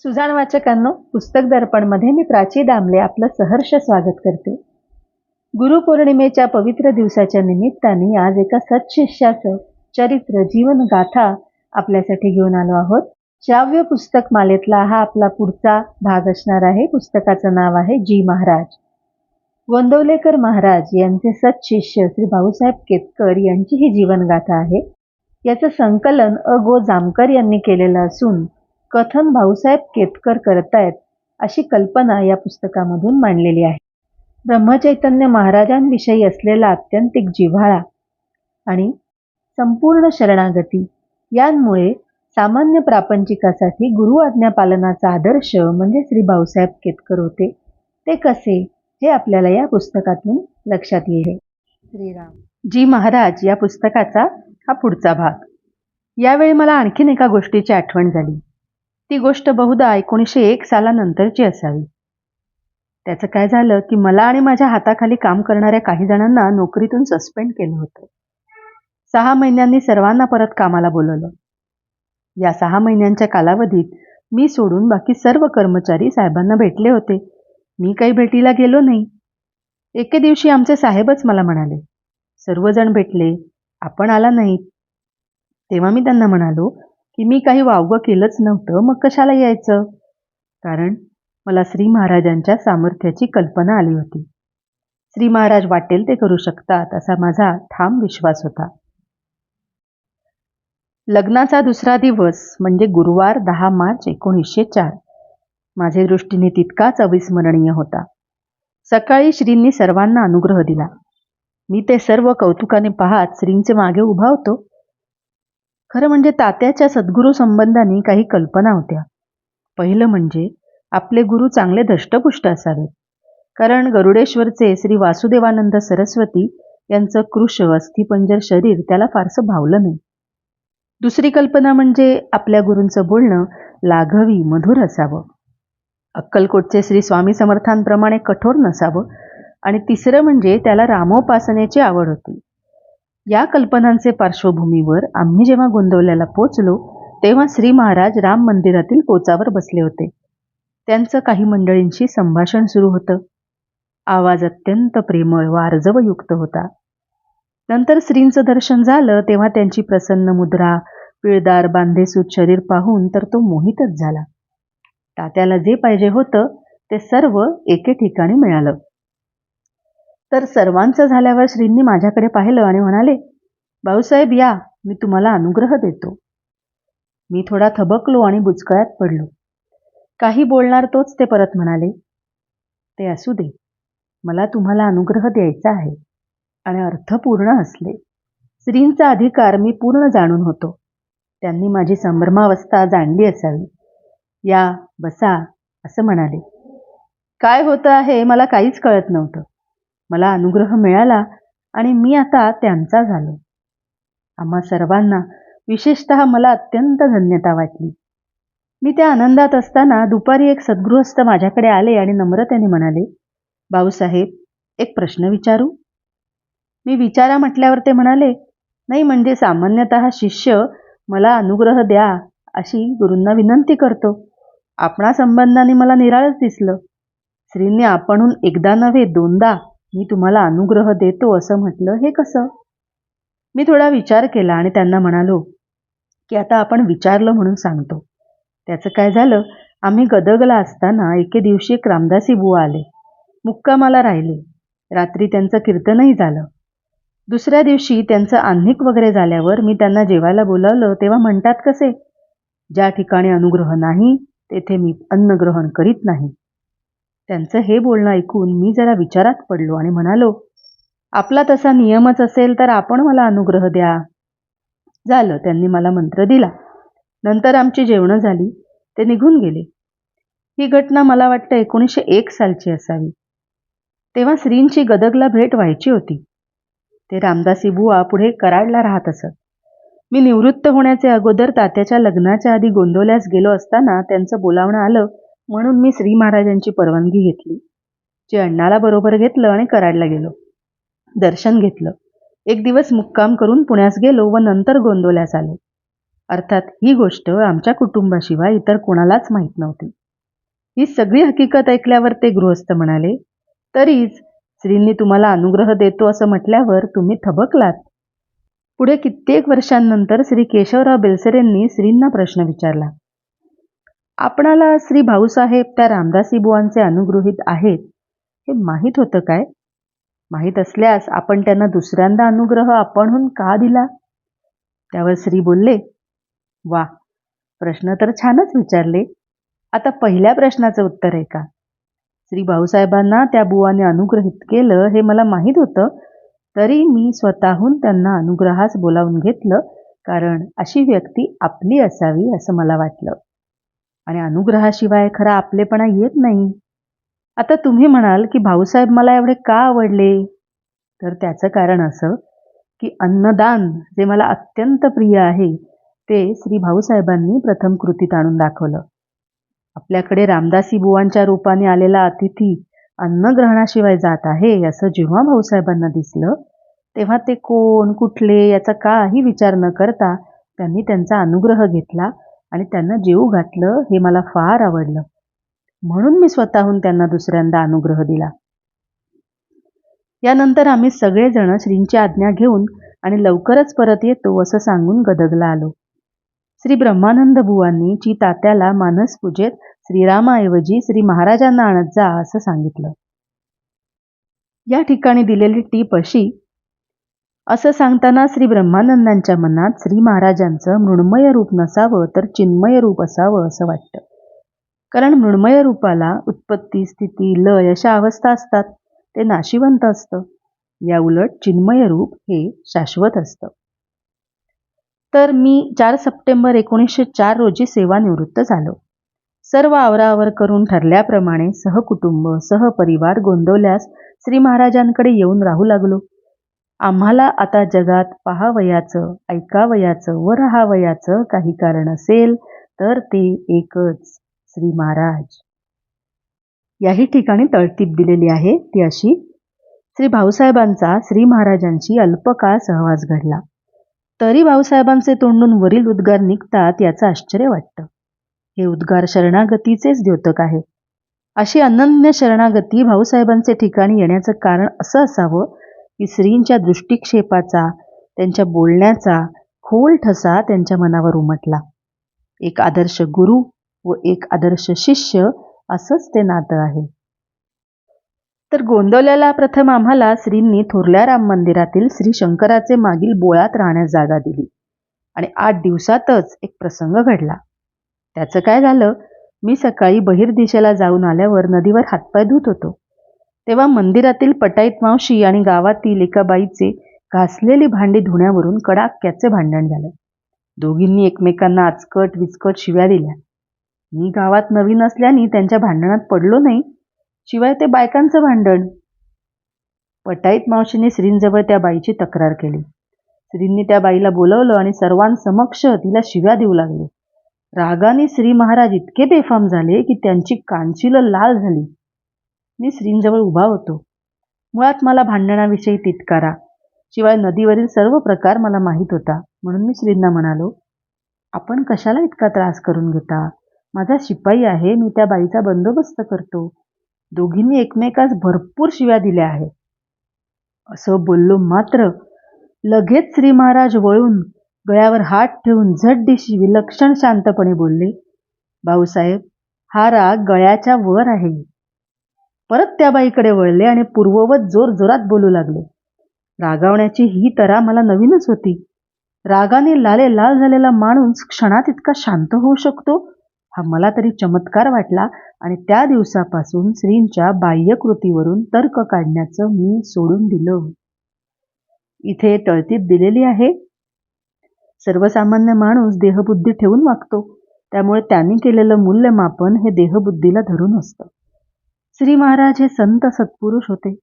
सुजाण वाचकांनो, पुस्तक दर्पणमध्ये मी प्राची दामले आपलं सहर्ष स्वागत करते. गुरुपौर्णिमेच्या पवित्र दिवसाच्या निमित्ताने आज एका सत्शिष्याचं चरित्र जीवन गाथा आपल्यासाठी घेऊन आलो आहोत. श्राव्य पुस्तक मालेतला हा आपला पुढचा भाग असणार आहे. पुस्तकाचं नाव आहे जी महाराज. गोंदवलेकर महाराज यांचे सत्शिष्य श्री भाऊसाहेब केतकर यांची ही जीवनगाथा आहे. याचं संकलन गो जामकर यांनी केलेलं असून कथन भाऊसाहेब केतकर करतायत अशी कल्पना या पुस्तकामधून मांडलेली आहे. ब्रह्मचैतन्य महाराजांविषयी असलेला आत्यंतिक जिव्हाळा आणि संपूर्ण शरणागती यांमुळे सामान्य प्रापंचिकासाठी गुरु आज्ञा पालनाचा आदर्श म्हणजे श्री भाऊसाहेब केतकर होते. ते कसे हे आपल्याला या पुस्तकातून लक्षात येईल. श्रीराम. जी महाराज या पुस्तकाचा हा पुढचा भाग. यावेळी मला आणखीन एका गोष्टीची आठवण झाली. ती गोष्ट बहुधा 1901 सालानंतरची असावी. त्याचं काय झालं की मला आणि माझ्या हाताखाली काम करणाऱ्या काही जणांना नोकरीतून सस्पेंड केलं होतं. 6 महिन्यांनी सर्वांना परत कामाला बोलवलं. या 6 महिन्यांच्या कालावधीत मी सोडून बाकी सर्व कर्मचारी साहेबांना भेटले होते. मी काही भेटीला गेलो नाही. एके दिवशी आमचे साहेबच मला म्हणाले, सर्वजण भेटले, आपण आला नाहीत. तेव्हा मी त्यांना म्हणालो की मी काही वावगं केलंच नव्हतं, मग कशाला यायचं. कारण मला श्री महाराजांच्या सामर्थ्याची कल्पना आली होती. श्री महाराज वाटेल ते करू शकतात असा माझा ठाम विश्वास होता. लग्नाचा दुसरा दिवस म्हणजे गुरुवार 10 मार्च 1904 माझ्या दृष्टीने तितकाच अविस्मरणीय होता. सकाळी श्रींनी सर्वांना अनुग्रह दिला. मी ते सर्व कौतुकाने पाहत श्रींचे मागे उभा होतो. खरं म्हणजे तात्याच्या सद्गुरू संबंधाने काही कल्पना होत्या. पहिलं म्हणजे आपले गुरु चांगले धष्टपुष्ट असावेत, कारण गरुडेश्वरचे श्री वासुदेवानंद सरस्वती यांचं कृश अस्थिपंजर शरीर त्याला फारसं भावलं नाही. दुसरी कल्पना म्हणजे आपल्या गुरूंचं बोलणं लाघवी मधुर असावं, अक्कलकोटचे श्री स्वामी समर्थांप्रमाणे कठोर नसावं, आणि तिसरं म्हणजे त्याला रामोपासनेची आवड होती. या कल्पनांचे पार्श्वभूमीवर आम्ही जेव्हा गोंदवल्याला पोचलो तेव्हा श्री महाराज राम मंदिरातील कोचावर बसले होते. त्यांचं काही मंडळींशी संभाषण सुरू होतं. आवाज अत्यंत प्रेमळ व आर्जवयुक्त होता. नंतर श्रींचं दर्शन झालं तेव्हा त्यांची प्रसन्न मुद्रा, पिळदार बांधेसूत शरीर पाहून तर तो मोहितच झाला. तात्याला जे पाहिजे होतं ते सर्व एके ठिकाणी मिळालं. तर सर्वांचं झाल्यावर श्रींनी माझ्याकडे पाहिलं आणि म्हणाले, भाऊसाहेब या, मी तुम्हाला अनुग्रह देतो. मी थोडा थबकलो आणि बुचकळ्यात पडलो. काही बोलणार तोच ते परत म्हणाले, ते असू दे, मला तुम्हाला अनुग्रह द्यायचा आहे. आणि अर्थपूर्ण हसले. श्रींचा अधिकार मी पूर्ण जाणून होतो. त्यांनी माझी संभ्रमावस्था जाणली असावी. या, बसा, असं म्हणाले. काय होतं आहे मला काहीच कळत नव्हतं. मला अनुग्रह मिळाला आणि मी आता त्यांचा झालो. आम्हा सर्वांना, विशेषतः मला अत्यंत धन्यता वाटली. मी त्या आनंदात असताना दुपारी एक सद्गृहस्थ माझ्याकडे आले आणि नम्रतेने म्हणाले, भाऊसाहेब, एक प्रश्न विचारू. मी विचारा म्हटल्यावर ते म्हणाले, नाही म्हणजे सामान्यतः शिष्य मला अनुग्रह द्या अशी गुरूंना विनंती करतो. आपणा संबंधाने मला निराळच दिसलं. श्रींनी आपणहून एकदा नव्हे 2दा मी तुम्हाला अनुग्रह देतो असं म्हटलं, हे कसं. मी थोडा विचार केला आणि त्यांना म्हणालो की आता आपण विचारलं म्हणून सांगतो. त्याचं काय झालं, आम्ही गदगला असताना एके दिवशी एक रामदासी बुवा आले. मुक्कामाला राहिले. रात्री त्यांचं कीर्तनही झालं. दुसऱ्या दिवशी त्यांचं आह्निक वगैरे झाल्यावर मी त्यांना जेवायला बोलावलं तेव्हा म्हणतात कसे, ज्या ठिकाणी अनुग्रह नाही तेथे मी अन्न ग्रहण करीत नाही. त्यांचं हे बोलणं ऐकून मी जरा विचारात पडलो आणि म्हणालो, आपला तसा नियमच असेल तर आपण मला अनुग्रह द्या. झालं, त्यांनी मला मंत्र दिला. नंतर आमची जेवणं झाली. ते निघून गेले. ही घटना मला वाटतं 1901 सालची असावी. तेव्हा श्रींची गदगला भेट व्हायची होती. ते रामदासी बुवा पुढे कराडला राहत असत. मी निवृत्त होण्याचे अगोदर तात्याच्या लग्नाच्या आधी गोंदवल्यास गेलो असताना त्यांचं बोलावणं आलं म्हणून मी श्री महाराजांची परवानगी घेतली. जे अण्णाला बरोबर घेतलं आणि कराडला गेलो. दर्शन घेतलं. एक दिवस मुक्काम करून पुण्यास गेलो व नंतर गोंदवल्यास आलो. अर्थात ही गोष्ट आमच्या कुटुंबाशिवाय इतर कोणालाच माहीत नव्हती. ही सगळी हकीकत ऐकल्यावर ते गृहस्थ म्हणाले, तरीच श्रींनी तुम्हाला अनुग्रह देतो असं म्हटल्यावर तुम्ही थबकलात. पुढे कित्येक वर्षांनंतर श्री केशवराव बेलसरेंनी श्रींना प्रश्न विचारला, आपणाला श्री भाऊसाहेब त्या रामदासी बुवांचे अनुगृहीत आहेत हे माहीत होतं काय? माहीत असल्यास आपण त्यांना दुसऱ्यांदा अनुग्रह आपणहून का दिला? त्यावर श्री बोलले, वा, प्रश्न तर छानच विचारले. आता पहिल्या प्रश्नाचं उत्तर आहे का? श्री भाऊसाहेबांना त्या बुवाने अनुग्रहित केलं हे मला माहीत होतं, तरी मी स्वतःहून त्यांना अनुग्रहास बोलावून घेतलं, कारण अशी व्यक्ती आपली असावी असं मला वाटलं. आणि अनुग्रहाशिवाय खरा आपलेपणा येत नाही. आता तुम्ही म्हणाल की भाऊसाहेब मला एवढे का आवडले? तर त्याचं कारण असं की अन्नदान जे मला अत्यंत प्रिय आहे ते श्री भाऊसाहेबांनी प्रथम कृतीत आणून दाखवलं. आपल्याकडे रामदासी बुवांच्या रूपाने आलेला अतिथी अन्नग्रहणाशिवाय जात आहे असं जेव्हा भाऊसाहेबांना दिसलं, तेव्हा ते कोण, कुठले याचा काही विचार न करता त्यांनी त्यांचा अनुग्रह घेतला आणि त्यांना जेवू घातलं. हे मला फार आवडलं, म्हणून मी स्वतःहून त्यांना दुसऱ्यांदा अनुग्रह दिला. यानंतर आम्ही सगळेजण श्रींची आज्ञा घेऊन आणि लवकरच परत येतो असं सांगून गदगला आलो. श्री ब्रह्मानंद बुवांनी तात्याला मानस पूजेत श्रीरामाऐवजी श्री महाराजांना आणत जा असं सांगितलं. या ठिकाणी दिलेली टीप अशी, असं सांगताना श्री ब्रह्मानंदांच्या मनात श्री महाराजांचं मृण्मय रूप नसावं तर चिन्मय रूप असावं असं वाटतं. कारण मृण्मय रूपाला उत्पत्ती, स्थिती, लय अशा अवस्था असतात, ते नाशिवंत असतं. या उलट चिन्मय रूप हे शाश्वत असतं. तर मी 4 सप्टेंबर 1904 रोजी सेवानिवृत्त झालो. सर्व आवराआवर करून ठरल्याप्रमाणे सहकुटुंब, सहपरिवार गोंदवल्यास श्री महाराजांकडे येऊन राहू लागलो. आम्हाला आता जगात पाहावयाचं, ऐकावयाचं व राहावयाचं काही कारण असेल तर ते एकच, श्री महाराज. याही ठिकाणी तळटीप दिलेली आहे ती अशी, श्री भाऊसाहेबांचा श्री महाराजांशी अल्पकाळ सहवास घडला, तरी भाऊसाहेबांचे तोंडून वरील उद्गार निघतात याचं आश्चर्य वाटतं. हे उद्गार शरणागतीचेच द्योतक आहे. अशी अनन्य शरणागती भाऊसाहेबांचे ठिकाणी येण्याचं कारण असं असावं की श्रींच्या दृष्टिक्षेपाचा, त्यांच्या बोलण्याचा खोल ठसा त्यांच्या मनावर उमटला. एक आदर्श गुरु व एक आदर्श शिष्य असंच ते नातं आहे. तर गोंदवल्याला प्रथम आम्हाला श्रींनी थोरल्या राम मंदिरातील श्री शंकराचे मागील बोळात राहण्यास जागा दिली आणि 8 दिवसातच एक प्रसंग घडला. त्याचं काय झालं, मी सकाळी बहिर्दिशेला जाऊन आल्यावर नदीवर हातपाय धुत होतो, तेव्हा मंदिरातील पटाईत मावशी आणि गावातील एका बाईचे घासलेली भांडी धुण्यावरून कडाक्याचे भांडण झालं. दोघींनी एकमेकांना आचकट विचकट शिव्या दिल्या. मी गावात नवीन असल्याने त्यांच्या भांडणात पडलो नाही, शिवाय ते बायकांचं भांडण. पटाईत मावशीने श्रींजवळ त्या बाईची तक्रार केली. श्रींनी त्या बाईला बोलवलं आणि सर्वांसमक्ष तिला शिव्या देऊ लागले. रागाने श्री महाराज इतके बेफाम झाले की त्यांची कानशिलं लाल झाली. मी श्रींजवळ उभा होतो. मुळात मला भांडणाविषयी तिटकारा, शिवाय नदीवरील सर्व प्रकार मला माहीत होता, म्हणून मी श्रींना म्हणालो, आपण कशाला इतका त्रास करून घेता? माझा शिपाई आहे, मी त्या बाईचा बंदोबस्त करतो. दोघींनी एकमेकास भरपूर शिव्या दिल्या आहेत. असं बोललो मात्र लगेच श्री महाराज वळून गळ्यावर हात ठेवून झटदिशी विलक्षण शांतपणे बोलले, भाऊसाहेब, हा राग गळ्याच्या वर आहे. परत त्या बाईकडे वळले आणि पूर्ववत जोरजोरात बोलू लागले. रागावण्याची ही तऱ्हा मला नवीनच होती. रागाने लाल झालेला माणूस क्षणात इतका शांत होऊ शकतो हा मला तरी चमत्कार वाटला आणि त्या दिवसापासून श्रींच्या बाह्यकृतीवरून तर्क काढण्याचं मी सोडून दिलं. इथे तळतीप दिलेली आहे, सर्वसामान्य माणूस देहबुद्धी ठेवून वागतो, त्यामुळे त्यांनी केलेलं मूल्यमापन हे देहबुद्धीला धरून असतं. श्री महाराज हे संत सत्पुरुष होते.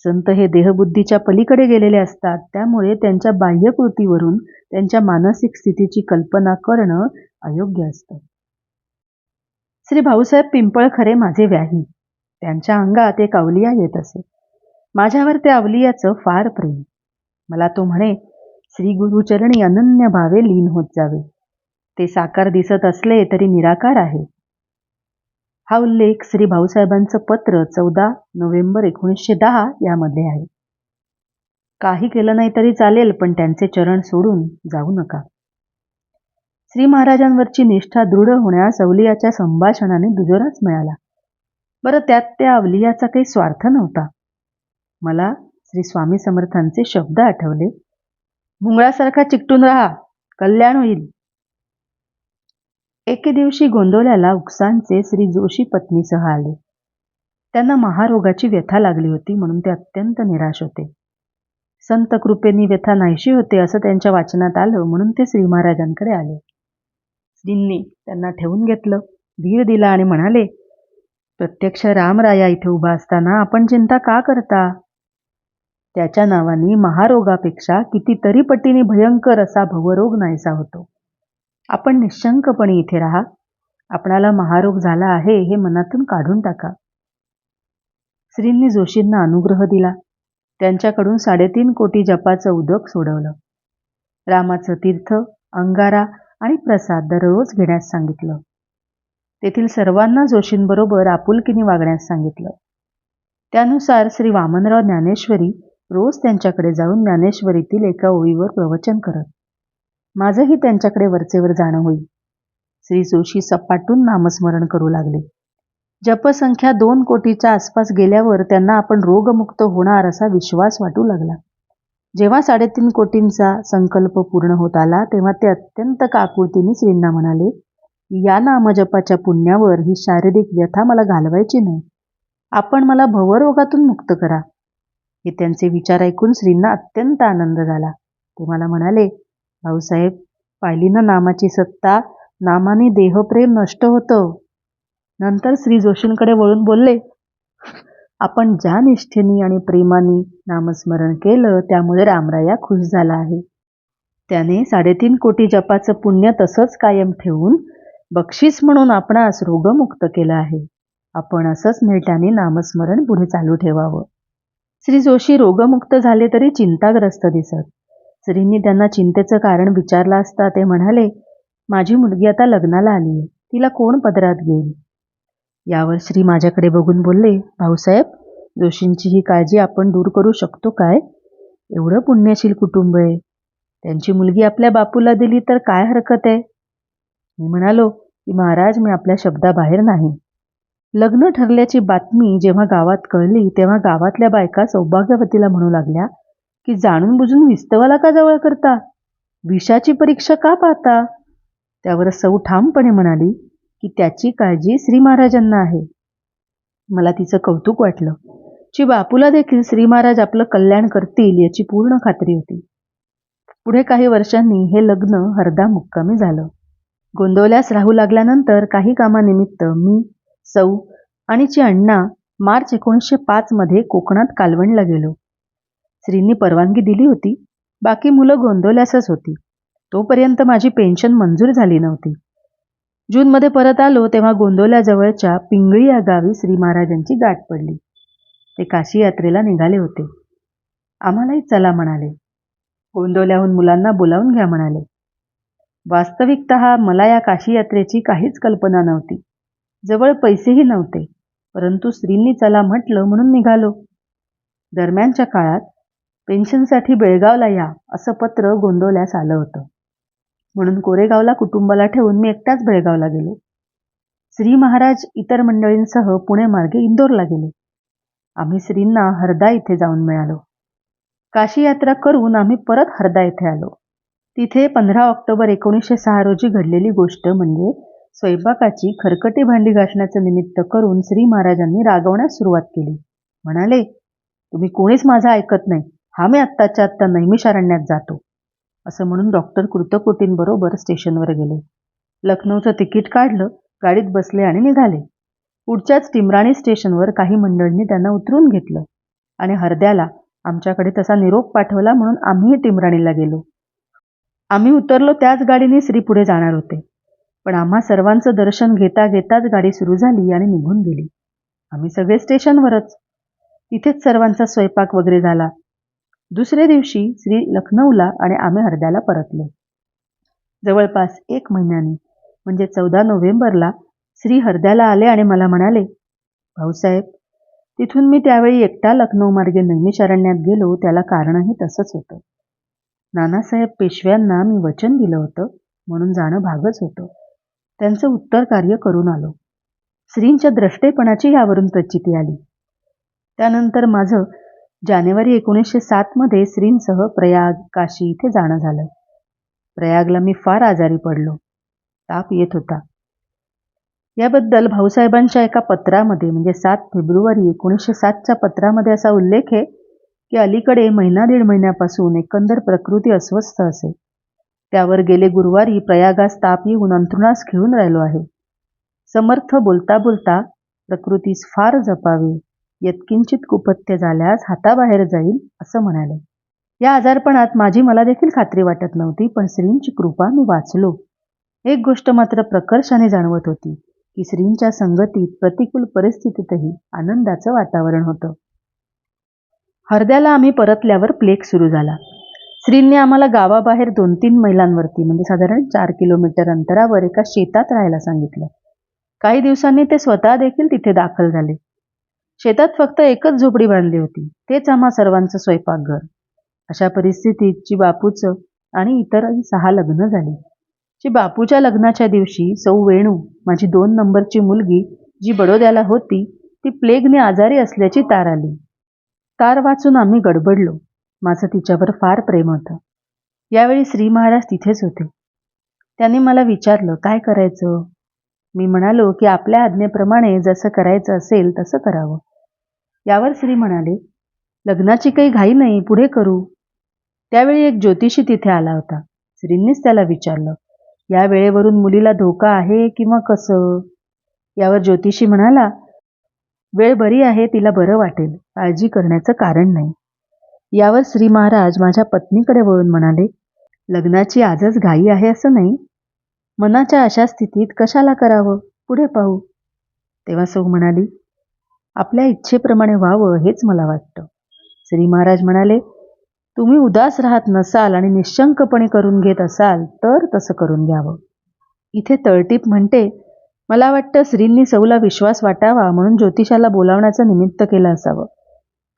संत हे देहबुद्धीच्या पलीकडे गेलेले असतात, त्यामुळे त्यांच्या बाह्यकृतीवरून त्यांच्या मानसिक स्थितीची कल्पना करणं अयोग्य असतं. श्री भाऊसाहेब पिंपळखरे माझे व्याही. त्यांच्या अंगात एक अवलिया येत असे. माझ्यावर त्या अवलियाचं फार प्रेम. मला तो म्हणे, श्री गुरुचरणी अनन्य भावे लीन होत जावे. ते साकार दिसत असले तरी निराकार आहे. हा उल्लेख श्री भाऊसाहेबांचं पत्र 14 नोव्हेंबर 1910 यामध्ये आहे. काही केलं नाही तरी चालेल, पण त्यांचे चरण सोडून जाऊ नका. श्री महाराजांवरची निष्ठा दृढ होण्यास अवलियाच्या संभाषणाने दुजोराच मिळाला. बरं, त्यात त्या अवलियाचा काही स्वार्थ नव्हता. मला श्री स्वामी समर्थांचे शब्द आठवले, मुंगळासारखा चिकटून राहा, कल्याण होईल. एके दिवशी गोंदवल्याला उकसांचे श्री जोशी पत्नीसह आले. त्यांना महारोगाची व्यथा लागली होती, म्हणून ते अत्यंत निराश होते. संत कृपेनी व्यथा नाहीशी होते असं त्यांच्या वाचनात आलं, म्हणून ते श्री महाराजांकडे आले. श्रींनी त्यांना ठेवून घेतलं, धीर दिला आणि म्हणाले, प्रत्यक्ष रामराया इथे उभा असताना आपण चिंता का करता? त्याच्या नावाने महारोगापेक्षा कितीतरी पटीने भयंकर असा भवरोग नाहीसा होतो. आपण निशंकपणे इथे राहा. आपणाला महारोग झाला आहे हे मनातून काढून टाका. श्रींनी जोशींना अनुग्रह दिला. त्यांच्याकडून 3.5 कोटी जपाचं उदक सोडवलं. रामाचं तीर्थ, अंगारा आणि प्रसाद दररोज घेण्यास सांगितलं. तेथील सर्वांना जोशींबरोबर आपुलकीने वागण्यास सांगितलं. त्यानुसार श्री वामनराव ज्ञानेश्वरी रोज त्यांच्याकडे जाऊन ज्ञानेश्वरीतील एका ओळीवर प्रवचन करत. माझंही त्यांच्याकडे वरचेवर जाणं होईल. श्री जोशी सपाटून नामस्मरण करू लागले. जपसंख्या 2 कोटीच्या आसपास गेल्यावर त्यांना आपण रोगमुक्त होणार असा विश्वास वाटू लागला. जेव्हा 3.5 कोटींचा संकल्प पूर्ण होत आला, तेव्हा ते अत्यंत काकुळतीने श्रींना म्हणाले, या नामजपाच्या पुण्यावर ही शारीरिक व्यथा मला घालवायची नाही. आपण मला भवरोगातून मुक्त करा. हे त्यांचे विचार ऐकून श्रींना अत्यंत आनंद झाला. ते मला म्हणाले, भाऊसाहेब, पाहिली ना नामाची सत्ता, नामाने देहप्रेम नष्ट होतं. नंतर श्री जोशींकडे वळून बोलले, आपण ज्या निष्ठेने आणि प्रेमाने नामस्मरण केलं त्यामुळे रामराया खुश झाला आहे. त्याने 3.5 कोटी जपाचं पुण्य तसंच कायम ठेवून बक्षीस म्हणून आपणास रोगमुक्त केलं आहे. आपण असंच नेटाने नामस्मरण पुढे चालू ठेवावं. श्री जोशी रोगमुक्त झाले तरी चिंताग्रस्त दिसत. श्रींनी त्यांना चिंतेचं कारण विचारलं असता ते म्हणाले, माझी मुलगी आता लग्नाला आली आहे, तिला कोण पदरात घेईल? यावर श्री माझ्याकडे बघून बोलले, भाऊसाहेब, जोशींची ही काळजी आपण दूर करू शकतो काय? एवढं पुण्यशील कुटुंब आहे. त्यांची मुलगी आपल्या बापूला दिली तर काय हरकत आहे? मी म्हणालो की महाराज, मी आपल्या शब्दाबाहेर नाही. लग्न ठरल्याची बातमी जेव्हा गावात कळली तेव्हा गावातल्या बायका सौभाग्यवतीला म्हणू लागल्या की जाणून बुजून विस्तवाला का जवळ करता? विषाची परीक्षा का पाहता? त्यावर सौ ठामपणे म्हणाली की त्याची काळजी श्री महाराजांना आहे. मला तिचं कौतुक वाटलं. ची बापूला देखील श्री महाराज आपलं कल्याण करतील याची पूर्ण खात्री होती. पुढे काही वर्षांनी हे लग्न हरदा मुक्कामी झालं. गोंदवल्यास राहू लागल्यानंतर काही कामानिमित्त मी, सौ आणि ची अण्णा मार्च 1905 मध्ये कोकणात कालवणला गेलो. श्रींनी परवानगी दिली होती. बाकी मुलं गोंदवल्यासच होती. तोपर्यंत माझी पेन्शन मंजूर झाली नव्हती. जूनमध्ये परत आलो तेव्हा गोंदवल्याजवळच्या पिंगळी या गावी श्री महाराजांची गाठ पडली. ते काशी यात्रेला निघाले होते. आम्हालाही चला म्हणाले. गोंदवल्याहून मुलांना बोलावून घ्या म्हणाले. वास्तविकतः मला या काशी यात्रेची काहीच कल्पना नव्हती. जवळ पैसेही नव्हते, परंतु श्रींनी चला म्हटलं म्हणून निघालो. दरम्यानच्या काळात पेन्शनसाठी बेळगावला या असं पत्र गोंदवल्यास आलं होतं. म्हणून कोरेगावला कुटुंबाला ठेवून मी एकटाच बेळगावला गेलो. श्री महाराज इतर मंडळींसह पुणे मार्गे इंदोरला गेले. आम्ही श्रींना हरदा इथे जाऊन मिळालो. काशी यात्रा करून आम्ही परत हरदा इथे आलो. तिथे 15 ऑक्टोबर 1906 रोजी घडलेली गोष्ट म्हणजे स्वयंपाकाची खरकटी भांडी घासण्याचं निमित्त करून श्री महाराजांनी रागवण्यास सुरुवात केली. म्हणाले, तुम्ही कोणीच माझं ऐकत नाही. हा मी आत्ताच्या आत्ता नैमिषारण्यात जातो. असं म्हणून डॉक्टर कृतकोटींबरोबर स्टेशनवर गेले. लखनौचं तिकीट काढलं, गाडीत बसले आणि निघाले. पुढच्याच टिमराणी स्टेशनवर काही मंडळींनी त्यांना उतरून घेतलं आणि हरद्याला आमच्याकडे तसा निरोप पाठवला, म्हणून आम्हीही टिमराणीला गेलो. आम्ही उतरलो त्याच गाडीने श्री पुढे जाणार होते. पण आम्हा सर्वांचं दर्शन घेता घेताच गाडी सुरू झाली आणि निघून गेली. आम्ही सगळे स्टेशनवरच. तिथेच सर्वांचा स्वयंपाक वगैरे झाला. दुसऱ्या दिवशी श्री लखनौला आणि आम्ही हरद्याला परतलो. जवळपास 1 महिन्याने म्हणजे 14 नोव्हेंबरला श्री हरद्याला आले आणि मला म्हणाले, भाऊसाहेब, तिथून मी त्यावेळी एकटा लखनौ मार्गे नैमिषारण्यात गेलो त्याला कारणही तसंच होतं. नानासाहेब पेशव्यांना मी वचन दिलं होतं म्हणून जाणं भागच होतं. त्यांचं उत्तर कार्य करून आलो. श्रींच्या द्रष्टेपणाची यावरून प्रचिती आली. त्यानंतर माझं जानेवारी 1907 मध्ये श्रींसह प्रयाग, काशी इथे जाणं झालं. प्रयागला मी फार आजारी पडलो. ताप येत होता. याबद्दल भाऊसाहेबांच्या एका पत्रामध्ये म्हणजे 7 फेब्रुवारी 1907च्या पत्रामध्ये असा उल्लेख आहे की अलीकडे 1.5 महिन्यापासून एकंदर प्रकृती अस्वस्थ असे. त्यावर गेले गुरुवारी प्रयागास ताप येऊन अंथरुणास खिळून राहिलो आहे. समर्थ बोलता बोलता प्रकृतीस फार जपावे, यत्किंचित कुपथ्य झाल्यास हाताबाहेर जाईल असं म्हणाले. या आजारपणात माझी मला देखील खात्री वाटत नव्हती, पण श्रींची कृपा मी वाचलो. एक गोष्ट मात्र प्रकर्षाने जाणवत होती की श्रींच्या संगतीत प्रतिकूल परिस्थितीतही आनंदाचं वातावरण होतं. हरद्याला आम्ही परतल्यावर प्लेग सुरू झाला. श्रींनी आम्हाला गावाबाहेर 2-3 मैलांवरती म्हणजे साधारण 4 किलोमीटर अंतरावर एका शेतात राहायला सांगितलं. काही दिवसांनी ते स्वतः देखील तिथे दाखल झाले. शेतात फक्त एकच झोपडी बांधली होती. तेच आम्हा सर्वांचं स्वयंपाकघर. अशा परिस्थितीत बापूचं आणि इतरही 6 लग्न झाली. बापूच्या लग्नाच्या दिवशी सौ वेणू, माझी 2 नंबरची मुलगी जी बडोद्याला होती, ती प्लेगने आजारी असल्याची तार आली. तार वाचून आम्ही गडबडलो. माझं तिच्यावर फार प्रेम होतं. यावेळी श्री महाराज तिथेच होते. त्यांनी मला विचारलं, काय करायचं? मी म्हणालो की आपल्या आज्ञेप्रमाणे जसं करायचं असेल तसं करावं. यावर श्री म्हणाले, लग्नाची काही घाई नाही, पुढे करू. त्यावेळी एक ज्योतिषी तिथे आला होता. श्रींनीच त्याला विचारलं, या वेळेवरून मुलीला धोका आहे किंवा कसं? यावर ज्योतिषी म्हणाला, वेळ बरी आहे, तिला बरं वाटेल, काळजी करण्याचं कारण नाही. यावर श्री महाराज माझ्या पत्नीकडे वळून म्हणाले, लग्नाची आजच घाई आहे असं नाही. मनाच्या अशा स्थितीत कशाला करावं, पुढे पाहू. तेव्हा सौ म्हणाली, आपल्या इच्छेप्रमाणे व्हावं हेच मला वाटतं. श्री महाराज म्हणाले, तुम्ही उदास राहत नसाल आणि निशंकपणे करून घेत असाल तर तसं करून घ्यावं. इथे तळटीप म्हणते, मला वाटतं श्रींनी सौला विश्वास वाटावा म्हणून ज्योतिषाला बोलावण्याचं निमित्त केलं असावं.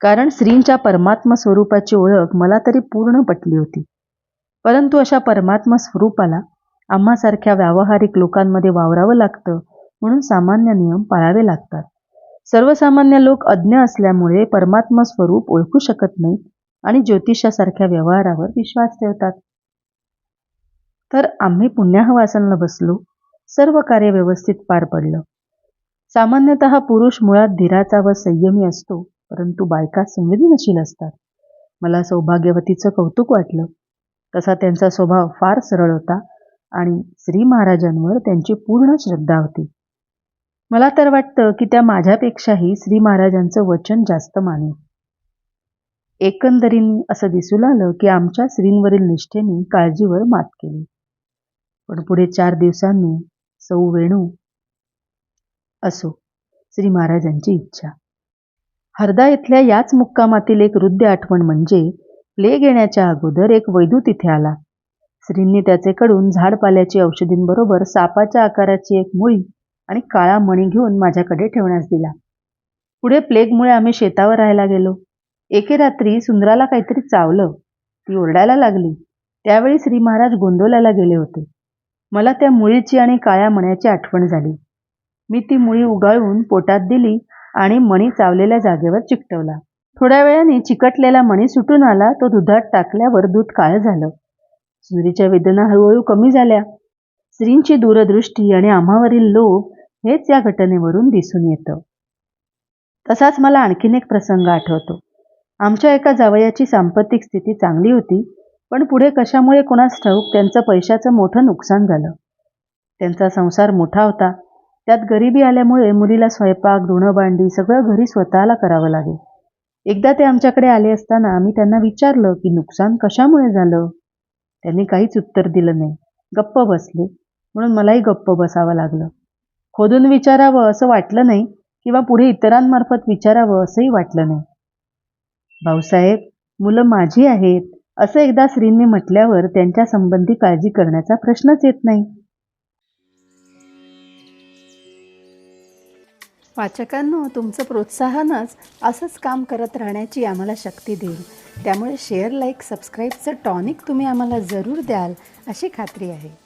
कारण श्रींच्या परमात्मा स्वरूपाची ओळख मला तरी पूर्ण पटली होती. परंतु अशा परमात्मा स्वरूपाला आम्हासारख्या व्यावहारिक लोकांमध्ये वावरावं लागतं म्हणून सामान्य नियम पाळावे लागतात. सर्वसामान्य लोक अज्ञ असल्यामुळे परमात्मा स्वरूप ओळखू शकत नाहीत आणि ज्योतिषासारख्या व्यवहारावर विश्वास ठेवतात. तर आम्ही पुण्याहवासनला बसलो. सर्व कार्य व्यवस्थित पार पडलं. सामान्यतः पुरुष मुळात धीराचा व संयमी असतो, परंतु बायका संवेदनशील असतात. मला सौभाग्यवतीचं कौतुक वाटलं. तसा त्यांचा स्वभाव फार सरळ होता आणि श्री महाराजांवर त्यांची पूर्ण श्रद्धा होती. मला तर वाटतं की त्या माझ्यापेक्षाही श्री महाराजांचं वचन जास्त माने. एकंदरीने असं दिसू लागलं की आमच्या श्रींवरील निष्ठेने काळजीवर मात केली. पण पुढे 4 दिवसांनी सौ वेणू असो, श्री महाराजांची इच्छा. हरदा इथल्या याच मुक्कामातील एक हृदय आठवण म्हणजे प्लेग येण्याच्या अगोदर एक वैदू तिथे आला. श्रींनी त्याचेकडून झाडपाल्याची औषधींबरोबर सापाच्या आकाराची एक मुळी आणि काळा मणी घेऊन माझ्याकडे ठेवण्यास दिला. पुढे प्लेगमुळे आम्ही शेतावर राहायला गेलो. एके रात्री सुंदराला काहीतरी चावलं. ती ओरडायला लागली. त्यावेळी श्री महाराज गोंदवल्याला गेले होते. मला त्या मुळीची आणि काळ्या मण्याची आठवण झाली. मी ती मुळी उगाळून पोटात दिली आणि मणी चावलेल्या जागेवर चिकटवला. थोड्या वेळाने चिकटलेला मणी सुटून आला. तो दुधात टाकल्यावर दूध काळं झालं. सुंदरीच्या वेदना हळूहळू कमी झाल्या. श्रींची दूरदृष्टी आणि आम्हावरील लोभ हेच या घटनेवरून दिसून येतं. तसाच मला आणखीन एक प्रसंग आठवतो. आमच्या एका जावयाची सांपत्तिक स्थिती चांगली होती, पण पुढे कशामुळे कोणास ठाऊक त्यांचं पैशाचं मोठं नुकसान झालं. त्यांचा संसार मोठा होता. त्यात गरिबी आल्यामुळे मुलीला स्वयंपाक, धुणं-भांडी सगळं घरी स्वतःला करावं लागे. एकदा ते आमच्याकडे आले असताना आम्ही त्यांना विचारलं की नुकसान कशामुळे झालं. त्यांनी काहीच उत्तर दिलं नाही. गप्प बसले. म्हणून मलाही गप्प बसावं लागलं. खोदून विचारावं असं वाटलं नाही किंवा पुढे इतरांमार्फत विचारावं असंही वाटलं नाही. भाऊसाहेब, मुलं माझी आहेत. असं एकदा श्रींनी म्हटल्यावर त्यांच्या संबंधी काळजी करण्याचा प्रश्नच येत नाही. वाचकांनो, तुमचं प्रोत्साहनच असंच काम करत राहण्याची आम्हाला शक्ती देईल. त्यामुळे शेअर, लाईक, सबस्क्राईबचं टॉनिक तुम्ही आम्हाला जरूर द्याल अशी खात्री आहे.